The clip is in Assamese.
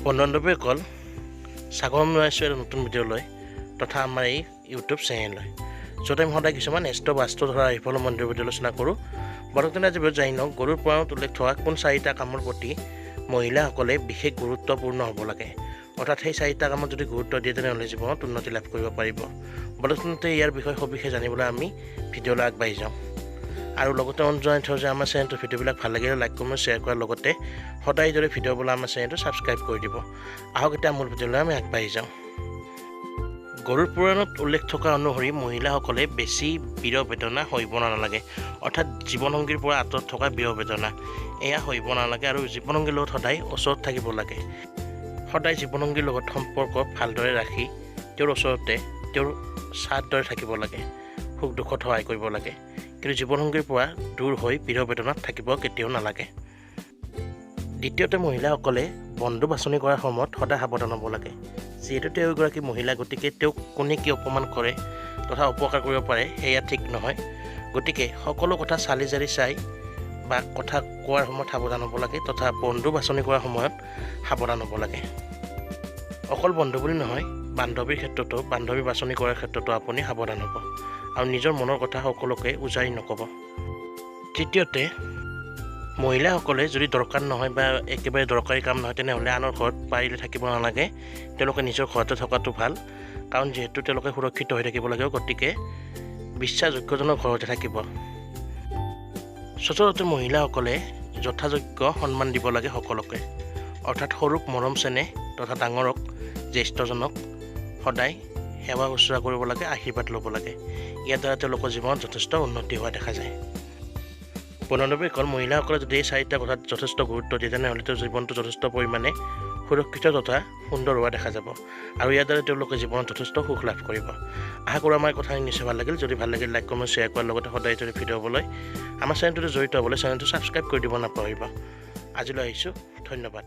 বন্ধুবান্ধৱীসকল স্বাগতম জনাইছোঁ এটা নতুন ভিডিঅ'লৈ তথা আমাৰ এই ইউটিউব চেনেললৈ য'ত আমি সদায় কিছুমান বাস্তু ধৰা ৰাশিফল মন্দিৰৰ প্ৰতি আলোচনা কৰোঁ। বৰ্তমান আজি জানি লওক গৰুৰ পুৰাণত উল্লেখ থকা কোন চাৰিটা কামৰ প্ৰতি মহিলাসকলে বিশেষ গুৰুত্বপূৰ্ণ হ'ব লাগে, অৰ্থাৎ সেই চাৰিটা কামত যদি গুৰুত্ব দিয়ে তেনেহ'লে জীৱনত উন্নতি লাভ কৰিব পাৰিব। বৰ্তমানতে ইয়াৰ বিষয়ে সবিশেষ জানিবলৈ আমি ভিডিঅ'লৈ আগবাঢ়ি যাওঁ। আৰু লগতে অনুৰোধ জনাই থওঁ যে আমাৰ চেনেলটোৰ ভিডিঅ'বিলাক ভাল লাগিলে লাইক কমেণ্ট শ্বেয়াৰ কৰাৰ লগতে সদায় দৰে ভিডিঅ'বিলাক আমাৰ চেনেলটো ছাবস্ক্ৰাইব কৰি দিব। আহক এতিয়া মূল ভিডিঅ'লৈ আমি আগবাঢ়ি যাওঁ। গৰুৰ পুৰাণত উল্লেখ থকা অনুসৰি মহিলাসকলে বেছি বিৰহ বেদনা সহিব নালাগে, অৰ্থাৎ জীৱনসংগীৰ পৰা আঁতৰত থকা বিৰহ বেদনা এয়া সহিব নালাগে আৰু জীৱনসংগীৰ লগত সদায় ওচৰত থাকিব লাগে। সদায় জীৱনসংগীৰ লগত সম্পৰ্ক ভালদৰে ৰাখি তেওঁৰ ওচৰতে তেওঁৰ ছাঁৰ দৰে থাকিব লাগে, সুখ দুখত সহায় কৰিব লাগে, কিন্তু জীৱনসংগীৰ পৰা দূৰ হৈ বিৰহ বেদনাত থাকিব কেতিয়াও নালাগে। দ্বিতীয়তে মহিলাসকলে বন্ধু বাছনি কৰাৰ সময়ত সদায় সাৱধান হ'ব লাগে, যিহেতু তেওঁ এগৰাকী মহিলা, গতিকে তেওঁক কোনে কি অপমান কৰে তথা উপকাৰ কৰিব পাৰে সেয়া ঠিক নহয়। গতিকে সকলো কথা চালি জাৰি চাই বা কথা কোৱাৰ সময়ত সাৱধান হ'ব লাগে তথা বন্ধু বাছনি কৰাৰ সময়ত সাৱধান হ'ব লাগে। অকল বন্ধু বুলি নহয়, বান্ধৱীৰ ক্ষেত্ৰতো বান্ধৱী বাছনি কৰাৰ ক্ষেত্ৰতো আপুনি সাৱধান হ'ব আৰু নিজৰ মনৰ কথা সকলোকে উজাৰি নক'ব। তৃতীয়তে মহিলাসকলে যদি দৰকাৰ নহয় বা একেবাৰে দৰকাৰী কাম নহয় তেনেহ'লে আনৰ ঘৰত পাৰিলে থাকিব নালাগে, তেওঁলোকে নিজৰ ঘৰতে থকাটো ভাল, কাৰণ যিহেতু তেওঁলোকে সুৰক্ষিত হৈ থাকিব লাগে, গতিকে বিশ্বাসযোগ্যজনৰ ঘৰতে থাকিব। চতুৰ্থতে মহিলাসকলে যথাযোগ্য সন্মান দিব লাগে সকলোকে, অৰ্থাৎ সৰুক মৰম চেনেহ তথা ডাঙৰক জ্যেষ্ঠজনক সদায় সেৱা শুশ্ৰূষা কৰিব লাগে, আশীৰ্বাদ ল'ব লাগে। ইয়াৰ দ্বাৰা তেওঁলোকৰ জীৱনত যথেষ্ট উন্নতি হোৱা দেখা যায়। বন্ধুবান্ধৱীসকল মহিলাসকলে যদি এই চাৰিটা কথাত যথেষ্ট গুৰুত্ব দিয়ে তেনেহ'লে তেওঁৰ জীৱনটো যথেষ্ট পৰিমাণে সুৰক্ষিত তথা সুন্দৰ হোৱা দেখা যাব আৰু ইয়াৰ দ্বাৰা তেওঁলোকে জীৱনত যথেষ্ট সুখ লাভ কৰিব। আশা কৰোঁ আমাৰ কথাখিনি নিশ্চয় ভাল লাগিল। যদি ভাল লাগিল লাইক কমেণ্ট শ্বেয়াৰ কৰাৰ লগতে সদায় যদি ভিডিঅ' হ'বলৈ আমাৰ চেনেলটোতে জড়িত হ'বলৈ চেনেলটো ছাবস্ক্ৰাইব কৰি দিব নাপাহৰিব। আজিলৈ আহিছোঁ, ধন্যবাদ।